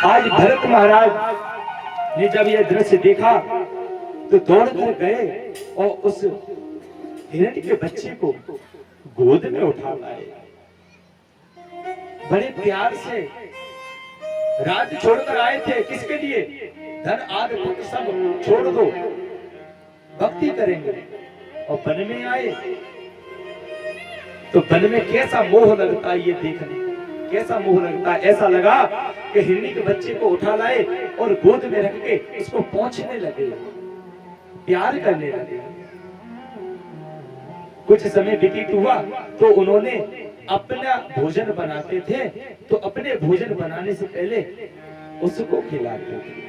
आज भरत महाराज ने जब यह दृश्य देखा तो दौड़ कर गए और उस हिरण के बच्चे को गोद में उठा लाए। बड़े प्यार से राज छोड़कर आए थे, किसके लिए? धन आदि पुत्र सब छोड़ दो, भक्ति करेंगे। और वन में आए तो वन में कैसा मोह लगता है ये देखने, कैसा मोह लगता है। ऐसा लगा कि हिरणी के बच्चे को उठा लाए और गोद में रख के इसको पहुंचने लगे, प्यार करने लगे। कुछ समय व्यतीत हुआ तो उन्होंने अपना भोजन बनाते थे, तो अपने भोजन बनाने से पहले उसको खिलाते थे।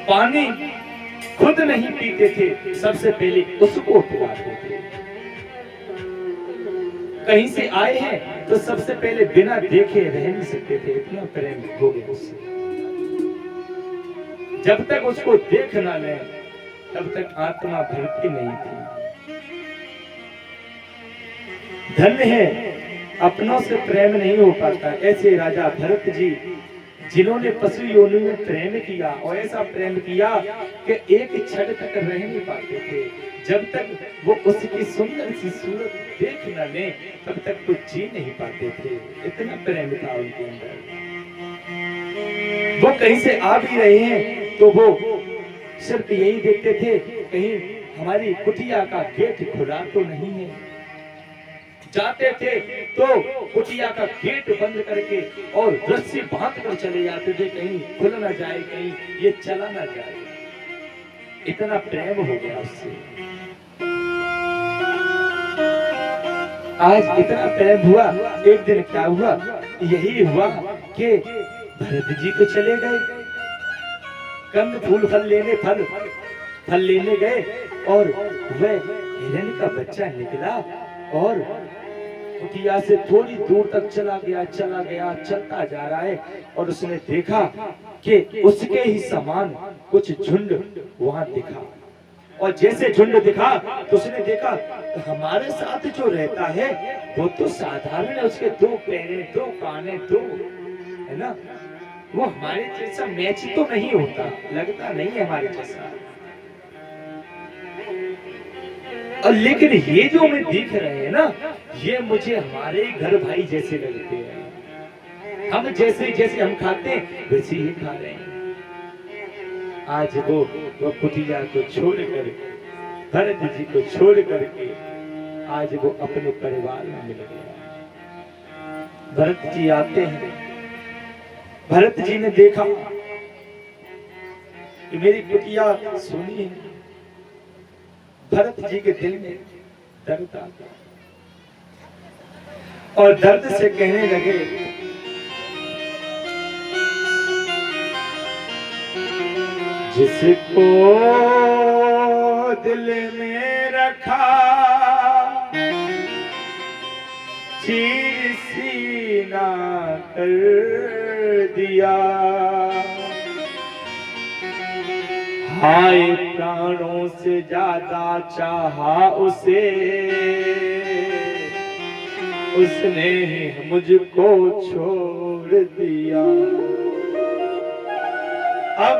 पानी खुद नहीं पीते थे, सबसे पहले उसको पिलाते थे। कहीं से आए हैं तो सबसे पहले बिना देखे रह नहीं सकते थे, इतना प्रेम हो गया उससे। जब तक उसको देख ना ले तब तक आत्मा भरती नहीं थी। धन्य है अपनों से प्रेम नहीं हो पाता। ऐसे राजा भरत जी जिन्होंने पशु योनि में प्रेम किया, और ऐसा प्रेम किया कि एक क्षण तक रह नहीं पाते थे। जब तक वो उसकी सुंदर सी सूरत देख न ले तब तक वो जी नहीं पाते थे, इतना प्रेम था उनके अंदर। वो कहीं से आ भी रहे हैं तो वो सिर्फ यही देखते थे कहीं हमारी कुटिया का गेट खुला तो नहीं है। जाते थे तो कुटिया का गेट बंद करके और रस्सी बांध कर चले जाते थे, कहीं खुल ना जाए, कहीं ये चला ना जाए। इतना प्रेम हो गया उससे। आज इतना प्रेम हुआ, एक दिन क्या हुआ? यही हुआ कि भरत जी तो चले गए, कंद फूल फल लेने गए, और वह हिरण का बच्चा निकला और कुटिया से थोड़ी दूर तक चला गया, चलता जा रहा है। और उसने देखा कि उसके ही समान कुछ झुंड वहां दिखा, और जैसे झुंड दिखा तो उसने देखा हमारे साथ जो रहता है वो तो साधारण है, उसके दो पैर, दो कान, दो है ना, वो हमारे जैसा मैच तो नहीं होता, लगता नहीं है हमारे जैसा। और लेकिन ये जो मैं देख रहे हैं ना, ये मुझे हमारे घर भाई जैसे लगते हैं। हम जैसे जैसे हम खाते हैं वैसे ही खा रहे हैं। आज वो कुटिया को छोड़कर, भरत जी को छोड़ करके आज वो अपने परिवार में मिल गया। भरत जी आते हैं, भरत जी ने देखा कि मेरी कुटिया सोनी है। भरत जी के दिल में दर्द आ गया और दर्द से कहने लगे, जिसको दिल में रखा चीर सीना कर दिया, हाय प्राणों से ज्यादा चाहा उसे, उसने ही मुझको छोड़ दिया। अब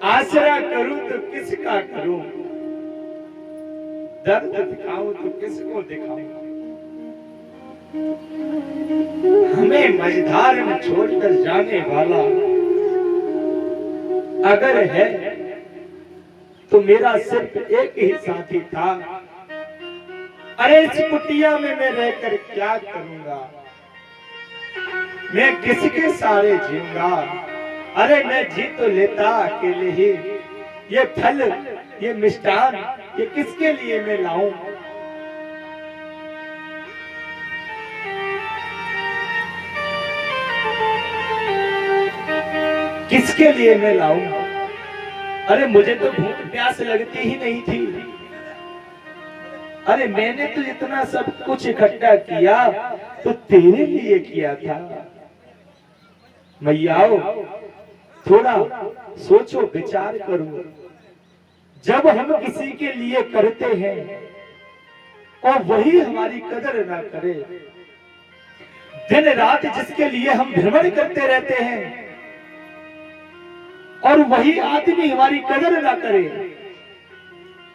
आसरा करूं तो किसका करूं, दर्द दिखाऊं तो किसको दिखाऊं। हमें मझधार में छोड़कर जाने वाला अगर है तो मेरा सिर्फ एक ही साथी था। अरे इस कुटिया में मैं रहकर क्या करूंगा, मैं किसके सारे जीऊंगा। अरे मैं जी तो लेता अकेले ही, ये फल ये मिष्ठान ये किसके लिए मैं लाऊं। किसके लिए मैं लाऊं। अरे मुझे तो भूख प्यास लगती ही नहीं थी। अरे मैंने तो इतना सब कुछ इकट्ठा किया तो तेरे लिए किया था। मैयाओ थोड़ा सोचो विचार करो, जब हम किसी के लिए करते हैं और वही हमारी कदर ना करे, दिन रात जिसके लिए हम भ्रमण करते रहते हैं, और वही आदमी हमारी कदर ना करे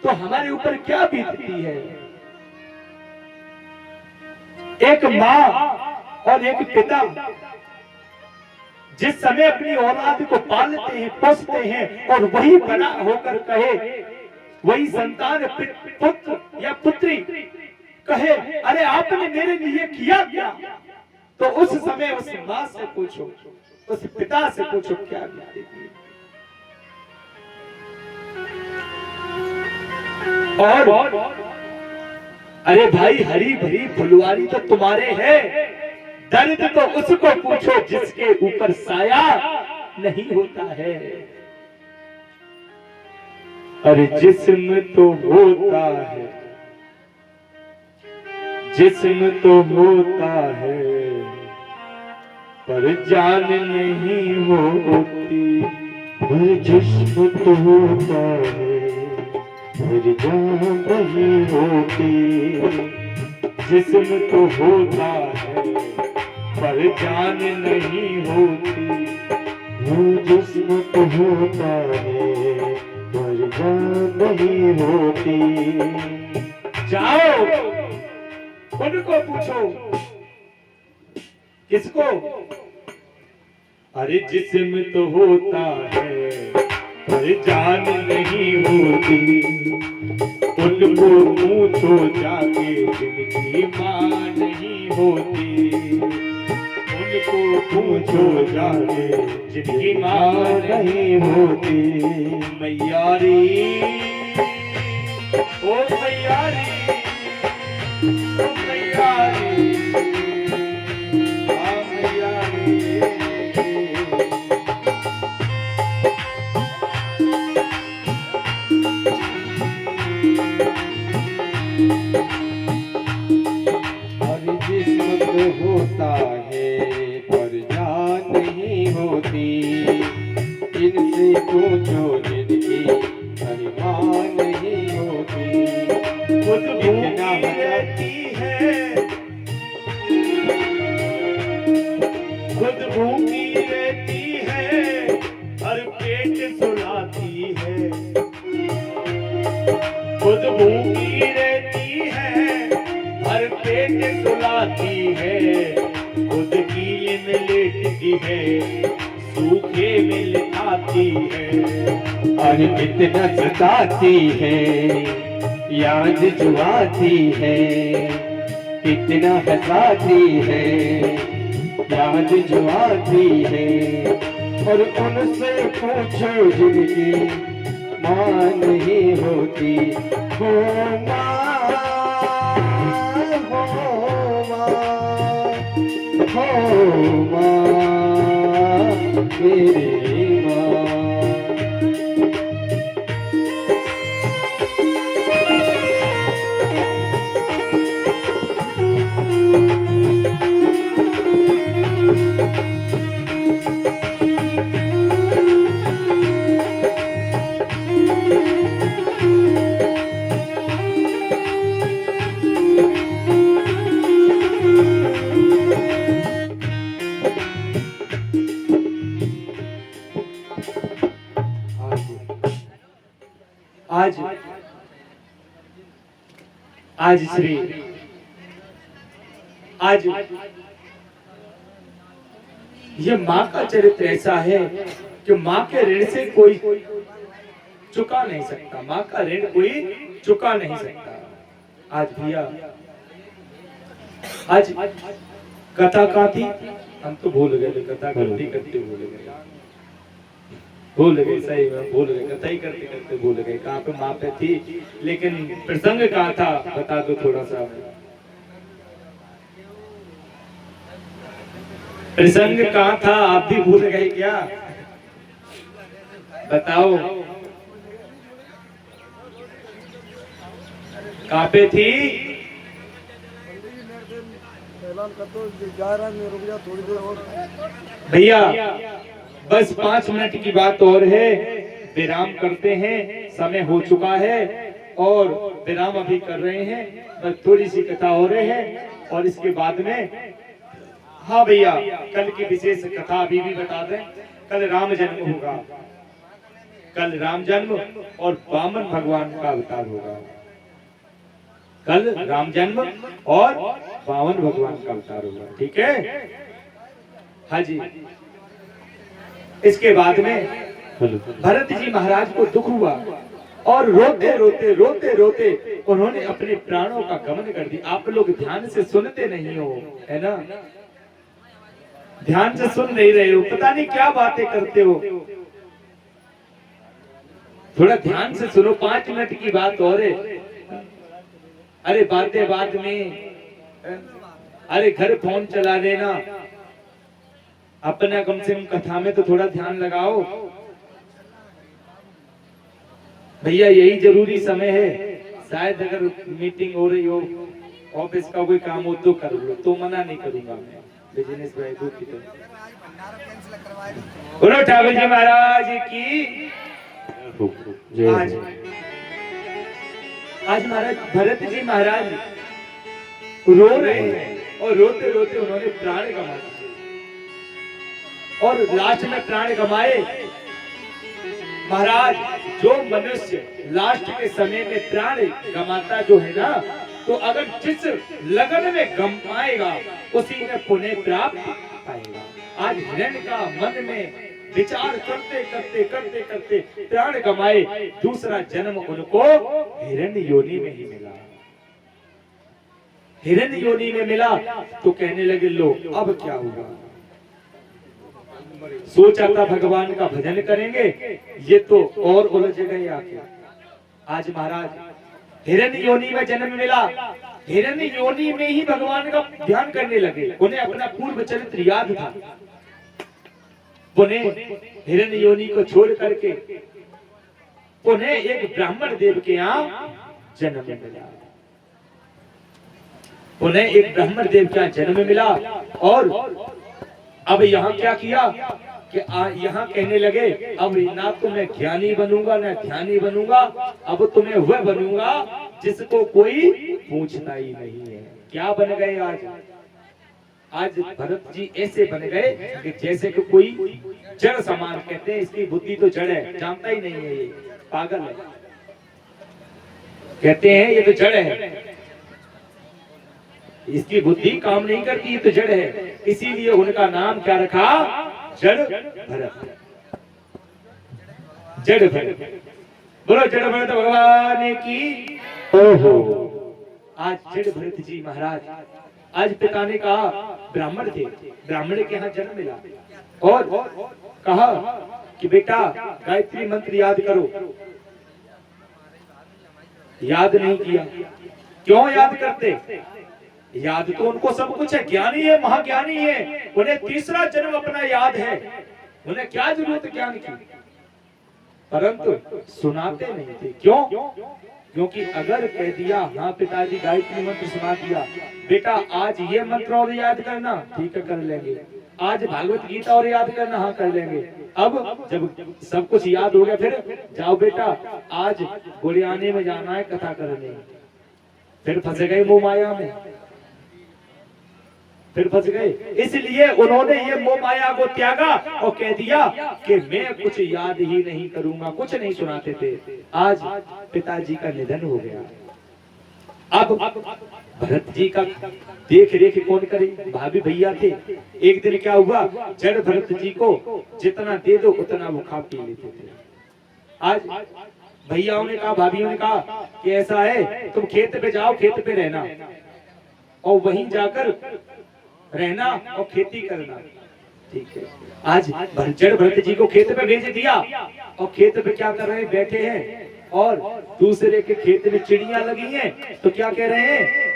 तो हमारे ऊपर क्या बीतती है। एक माँ और एक पिता जिस समय अपनी औलाद को पालते हैं, पोसते हैं, और वही बड़ा होकर कहे, वही संतान पुत्र या पुत्री कहे, अरे आपने मेरे लिए किया क्या, तो उस समय उस माँ से पूछो, उस पिता से पूछो क्या बीतेगी। और अरे भाई, हरी भरी फुलवारी तो तुम्हारे है, दर्द तो उसको पूछो जिसके ऊपर साया नहीं होता है। अरे जिस्म तो होता है, जिस्म तो होता है, पर जान नहीं होती। जिस्म तो होता है, पर जान नहीं होती। जिस्म तो होता है, पर जान नहीं होती। जिस्म तो होता है, पर जान नहीं होती। जाओ उनको पूछो। किसको? अरे जिस्म तो होता है, पर जान नहीं होती। उनको पूछो जाके जिनकी मां नहीं होती। उनको पूछो जाके जिनकी मां नहीं होती। मैयारी, ओ मैयारी, ओ मैयारी, आ मैयारी। और जिस्म तो होता है, पर जान नहीं होती। इनसे पूछो जिनकी परिवार नहीं होती। खुद भूखी रहती है, खुद भूखी रहती है, हर पेट सुलाती है। खुद भूखी रहती है, हर पेट सुलाती है। खुद कीले में लेटती है, सूखे में आती है। और कितना सताती है, याद जुआती है। कितना हंसाती है, याद जुआती है। और उनसे पूछो जिनकी मां नहीं होती। हो मां, हो मां, हो मां, मेरी मां। आज आज श्री आज ये माँ का चरित्र ऐसा है कि माँ के ऋण से कोई चुका नहीं सकता। माँ का ऋण कोई चुका नहीं सकता। आज भैया, आज कथा का थी, हम तो भूल गए, कथा करते करते भूल गए, सही में भूल गए, कथा ही करते करते भूल गए कहाँ पे माँ पे थी। लेकिन प्रसंग कहाँ था बता दो थोड़ा सा। प्रसंग कहाँ था, आप भी भूल गए क्या? बताओ कहाँ पे थी? भैया बस 5 मिनट की बात और है, विराम करते हैं, समय हो चुका है और विराम अभी कर रहे हैं। बस थोड़ी सी कथा हो रही है और इसके बाद में हाँ भैया, कल की विशेष कथा अभी भी बता दें। कल राम जन्म होगा, कल राम जन्म और वामन भगवान का अवतार होगा। कल राम जन्म और वामन भगवान का अवतार होगा, ठीक है। हाँ जी। इसके बाद में भरत जी महाराज को दुख हुआ और रोते रोते रोते रोते उन्होंने अपने प्राणों का गमन कर दिया। आप लोग ध्यान से सुनते नहीं हो, है ना, ध्यान से सुन नहीं रहे हो, पता नहीं क्या बातें करते हो। थोड़ा ध्यान से सुनो, 5 मिनट की बात और है। अरे बातें बाद में, अरे घर फोन चला देना, अपना कम से कम कथा में तो थोड़ा ध्यान लगाओ भैया, यही जरूरी समय है। शायद अगर मीटिंग हो रही हो, ऑफिस का कोई काम हो तो कर लो, तो मना नहीं करूंगा मैं, बिजनेस की तरह। बोलो ठाकुर जी महाराज की। आज महाराज भरत जी महाराज रो रहे हैं और रोते रोते उन्होंने प्राण गंवा दिए और लास्ट में प्राण गंवाए। महाराज, जो मनुष्य लास्ट के समय में प्राण गंवाता जो है ना, तो अगर जिस लगन में गंवाएगा उसी में पुण्य प्राप्त पाएगा। आज हिरण का मन में विचार करते करते करते करते प्राण गंवाए, दूसरा जन्म उनको हिरण्य योनि में ही मिला। हिरण्य योनि में मिला तो कहने लगे, लो अब क्या होगा। सोचा था भगवान का भजन करेंगे, ये तो और उलझ गए आके। आज महाराज हिरण्य योनि में जन्म मिला, हिरण्य योनि में ही भगवान का ध्यान करने लगे। उन्हें अपना पूर्व चरित्र याद था। उन्हें हिरण्य योनि को छोड़ करके उन्हें एक ब्राह्मण देव के यहाँ जन्म मिला। उन्हें एक ब्राह्मण देव का जन्म मिला और अब यहाँ क्या किया कि यहाँ कहने लगे, अब ना तो मैं ज्ञानी बनूंगा ना ध्यानी बनूंगा, अब तुम्हें वह बनूंगा जिसको कोई पूछता ही नहीं है। क्या बन गए आज? आज भरत जी ऐसे बन गए कि जैसे कि कोई जड़ समान, कहते हैं इसकी बुद्धि तो जड़ है, जानता ही नहीं है, ये पागल है, कहते हैं ये तो जड़ है, इसकी बुद्धि काम नहीं करती, ये तो जड़ है। इसीलिए उनका नाम क्या रखा? जड़ भरत। जड़ भरत। बोलो जड़ भरत भगवान की। ओहो, आज जड़ भरत जी महाराज, आज पिता ने कहा, ब्राह्मण थे, ब्राह्मण के यहाँ जन्म मिला और कहा कि बेटा गायत्री मंत्र याद करो। याद नहीं किया। क्यों याद करते? याद तो उनको सब कुछ है, ज्ञानी है, महाज्ञानी है, उन्हें तीसरा जन्म अपना याद है, उन्हें क्या जरूरत ज्ञान की, परंतु सुनाते नहीं थे। क्यों? क्योंकि अगर कह दिया, हाँ पिताजी गायत्री मंत्र सुना दिया, बेटा आज ये मंत्र और याद करना, ठीक है कर लेंगे, आज भागवत गीता और याद करना, हाँ कर लेंगे। अब जब सब कुछ याद हो गया, फिर जाओ बेटा आज गुड़ियाने में जाना है कथा करने, फिर फंस गए मोह माया में, फिर फंस गए। इसलिए उन्होंने ये मोह माया को त्यागा और कह दिया कि मैं कुछ याद ही नहीं करूंगा, कुछ नहीं सुनाते थे। आज पिताजी का निधन हो गया। अब भरत जी का देख रेख कौन करे? भाभी भैया थे। एक दिन क्या हुआ, जड़ भरत जी को जितना दे दो उतना वो खा पी लेते थे। आज भैयाओं ने कहा, भाभीओं ने कहा कि ऐसा है, तुम खेत पे जाओ, खेत पे रहना और वहीं जाकर रहना और खेती करना, ठीक है। आज जड़ भरत जी को खेत पे भेज दिया और खेत पे क्या कर रहे हैं? बैठे हैं और दूसरे के खेत में चिड़ियां लगी हैं, तो क्या कह रहे हैं?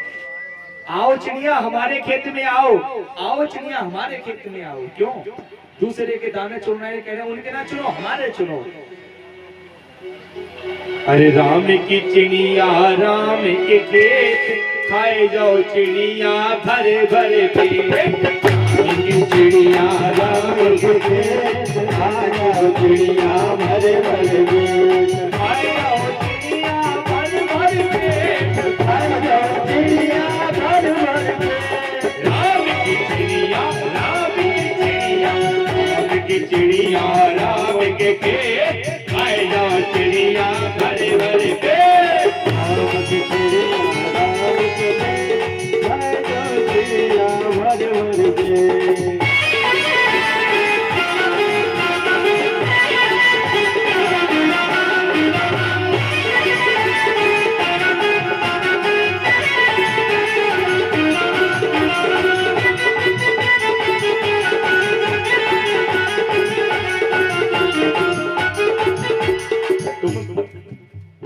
आओ चिड़िया हमारे खेत में आओ, आओ चिड़िया हमारे खेत में आओ। क्यों? दूसरे के दाने चुनना है, कह रहे हैं उनके ना चुनो, हमारे चुनो। अरे राम की चिड़िया राम के खेत, खाए जाओ चिड़िया भरे भरे पेट। राम की चिड़िया राम के खेत, खाए जाओ चिड़िया भरे भरे पेट। खाए जाओ चिड़िया भरे भरे पेट, खाए जाओ चिड़िया भरे भरे पेट। राम की चिड़िया के खेत खाए जाओ चिड़िया भरे भरे के राम के चिड़िया राम के खेत खाए जाओ चिड़िया भर भर के।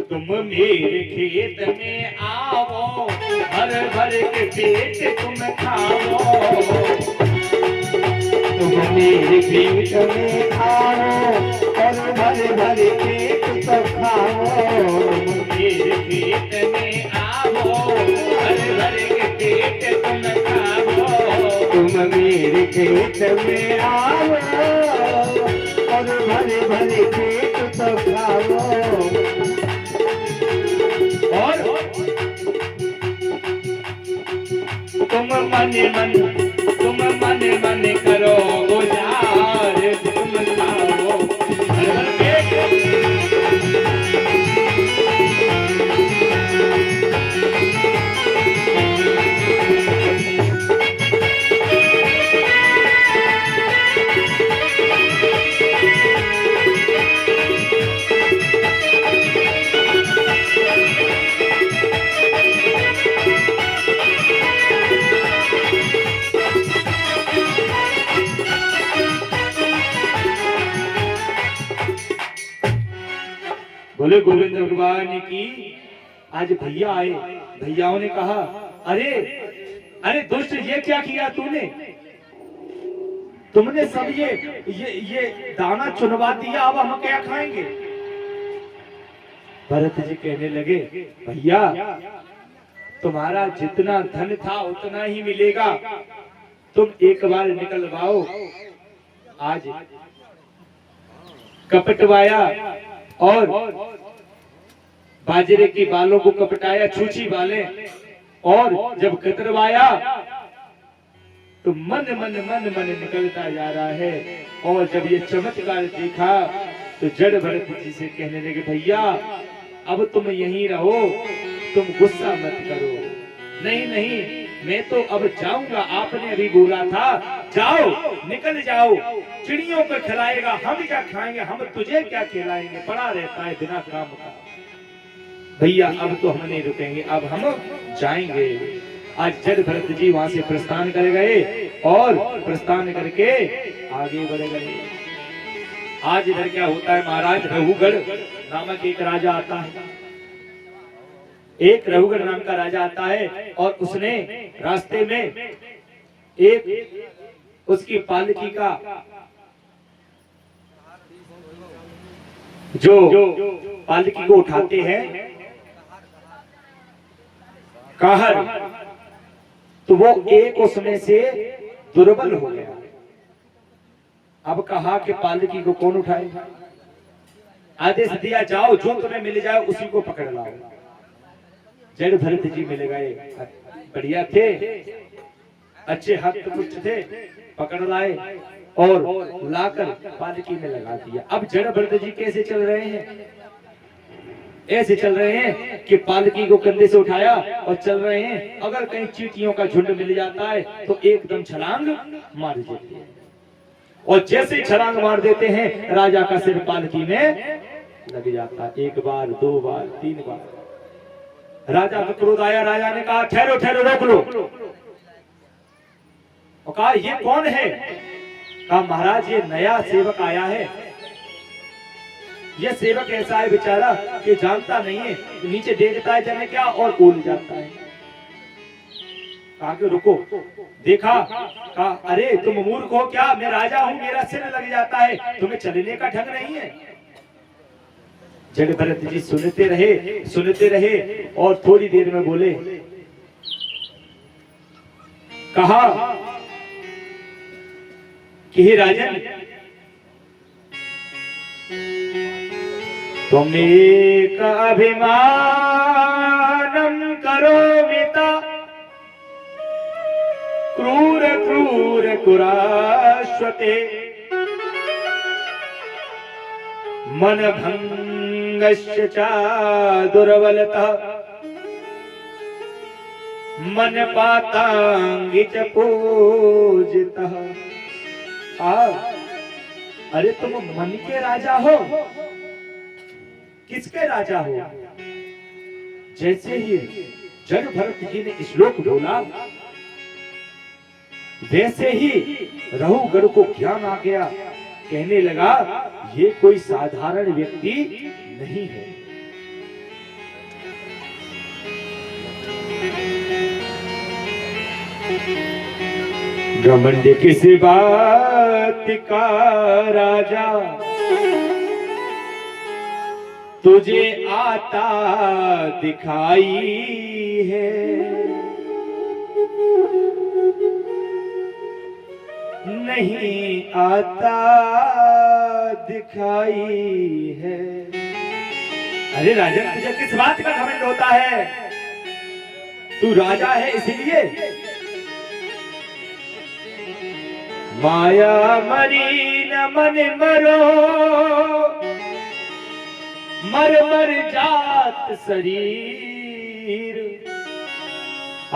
तुम मेरे खेत में आओ भर भर के पेट तुम खाओ। तुम मेरे खेत में आओ और भर भर पेट तो खाओ। मेरे खेत में आओ भर भर के पेट तुम खाओ। तुम मेरे खेत में आओ और भर भर पेट तो खाओ। और तुम मन मन करो गुजार तुम खाओ भर भर पेट। बोले गोविंद भगवान की। आज भैया आए, भैयाओं ने कहा अरे अरे दुष्ट ये क्या किया तूने? तुमने सब ये दाना चुनवा दिया, अब हम क्या खाएंगे? भरत जी कहने लगे भैया तुम्हारा जितना धन था उतना ही मिलेगा, तुम एक बार निकलवाओ। आज कपटवाया और बाजरे की बालों को कपटाया, छूछी बालें, और जब कतरवाया तो मन मन मन मन निकलता जा रहा है। और जब ये चमत्कार देखा तो जड़ भरत जी से कहने लगे भैया अब तुम यहीं रहो, तुम गुस्सा मत करो। नहीं नहीं मैं तो अब जाऊंगा, आपने अभी बोला था जाओ निकल जाओ, चिड़ियों को खिलाएगा, हम क्या खाएंगे, हम तुझे क्या खिलाएंगे, पड़ा रहता है बिना काम का। भैया अब तो हम नहीं रुकेंगे, अब हम जाएंगे। आज जड़ भरत जी वहां से प्रस्थान कर गए और प्रस्थान करके आगे बढ़ गए। आज इधर क्या होता है महाराज, रघुगढ़ नामक एक राजा आता है, एक रघुगढ़ नाम का राजा आता है और उसने रास्ते में एक उसकी पालकी का जो पालकी को उठाते हैं कहर, तो वो एक उसमें से दुर्बल हो गया। अब कहा कि पालकी को कौन उठाए? आदेश दिया जाओ जो तुम्हें मिल जाए उसी को पकड़ लाओ। जड़ भरत जी मिल गए, बढ़िया थे, अच्छे हस्त पुष्ट थे, पकड़ लाए और लाकर पालकी में लगा दिया। अब जड़ भरत जी कैसे चल रहे हैं? ऐसे चल रहे हैं कि पालकी को कंधे से उठाया और चल रहे हैं। अगर कहीं चींटियों का झुंड मिल जाता है तो एकदम छलांग मार देते हैं, और जैसे ही छलांग मार देते हैं राजा का सिर पालकी में लग जाता है। एक बार, दो बार, तीन बार। राजा को क्रोध आया, राजा ने कहा ठहरो ठहरो, रोक लो। और कहा ये कौन है? कहा महाराज ये नया सेवक आया है। यह सेवक ऐसा है बेचारा कि जानता नहीं है, नीचे देखता है जाने क्या और उड़ जाता है। कहा कि रुको, देखा, कहा अरे तुम मूर्ख हो क्या? मैं राजा हूं, मेरा सिर लग जाता है, तुम्हें चलने का ढंग नहीं है। जड़ भरत जी सुनते रहे और थोड़ी देर में बोले, कहा कि हे राजन तुम एक अभिमानम करोमिता क्रूर क्रूर कुराश्वते मन भंगस्य च दुर्बलतः मन पातांगी च पूजितः। अरे तुम मन के राजा हो, किसके राजा हो? जैसे ही जड़ भरत जी ने श्लोक बोला, वैसे ही रहुगढ़ को ज्ञान आ गया। कहने लगा ये कोई साधारण व्यक्ति नहीं है। घमंड किस बात का राजा, तुझे आता दिखाई है। नहीं आता दिखाई है। अरे राजन, तुझे किस बात का घमंड होता है? तू राजा है इसलिए। माया मरी न मन मरो, मर मर जात शरीर।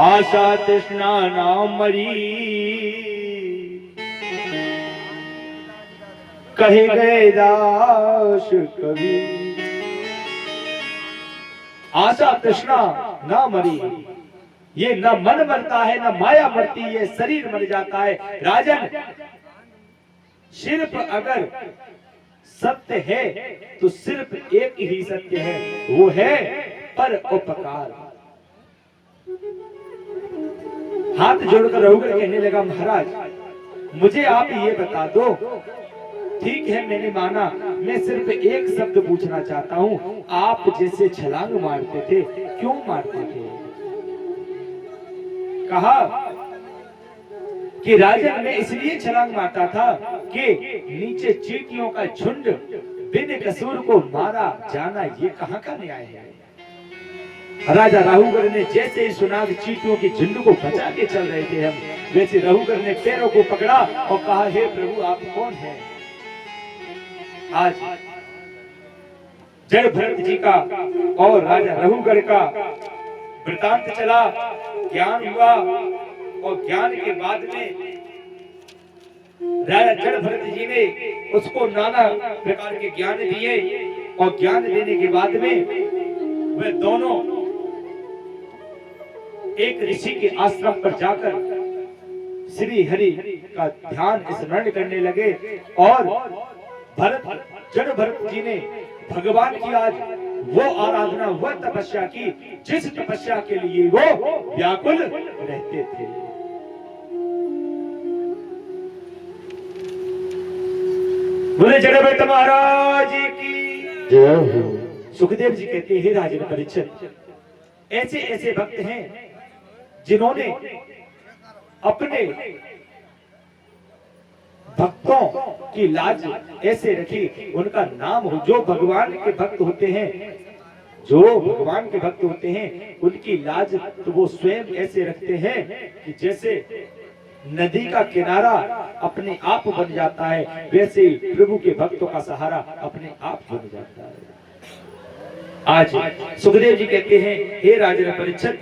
आशा तृष्णा ना मरी, कहे गए दास कबीर। आशा तृष्णा ना मरी, ये न मन मरता है न माया मरती है, शरीर मर जाता है। राजन, सिर्फ अगर सत्य है तो सिर्फ एक ही सत्य है, वो है पर उपकार। हाथ जोड़कर रहुगढ़ कहने लगा, महाराज मुझे आप ये बता दो। ठीक है, मैंने माना, मैं सिर्फ एक शब्द पूछना चाहता हूँ। आप जैसे छलांग मारते थे, क्यों मारते थे? कहा कि राजन मैं इसलिए छलांग मारता था कि नीचे चींटियों का झुंड बिन कसूर को मारा जाना ये कहां का न्याय है। राजा रहुगढ़ ने जैसे ही सुना कि चींटियों के झुंड को बचा के चल रहे थे हम, वैसे रहुगढ़ ने पैरों को पकड़ा और कहा, हे प्रभु आप कौन हैं? आज जड़ भरत जी का और राजा रहुगढ़ का वृतांत चला, ज्ञान हुआ और ज्ञान के बाद में राजा जड़ भरत जी ने उसको नाना प्रकार के ज्ञान दिए और ज्ञान देने के बाद में वे दोनों एक ऋषि के आश्रम पर जाकर श्री हरि का ध्यान स्मरण करने लगे और जड़ भरत जी ने भगवान की आज वो आराधना, वो तपस्या की जिस तपस्या के लिए वो व्याकुल रहते थे। बोले जड़ भरत महाराज की जय हो। सुखदेव जी कहते हैं, राजन परीक्षित, ऐसे ऐसे भक्त हैं जिन्होंने अपने भक्तों की लाज ऐसे रखी, उनका नाम हो। जो भगवान के भक्त होते हैं, जो भगवान के भक्त होते हैं, उनकी लाज तो वो स्वयं ऐसे रखते हैं कि जैसे नदी का किनारा अपने आप बन जाता है, वैसे ही प्रभु के भक्तों का सहारा अपने आप बन जाता है। आज सुखदेव जी कहते हैं, हे राजन परीक्षित,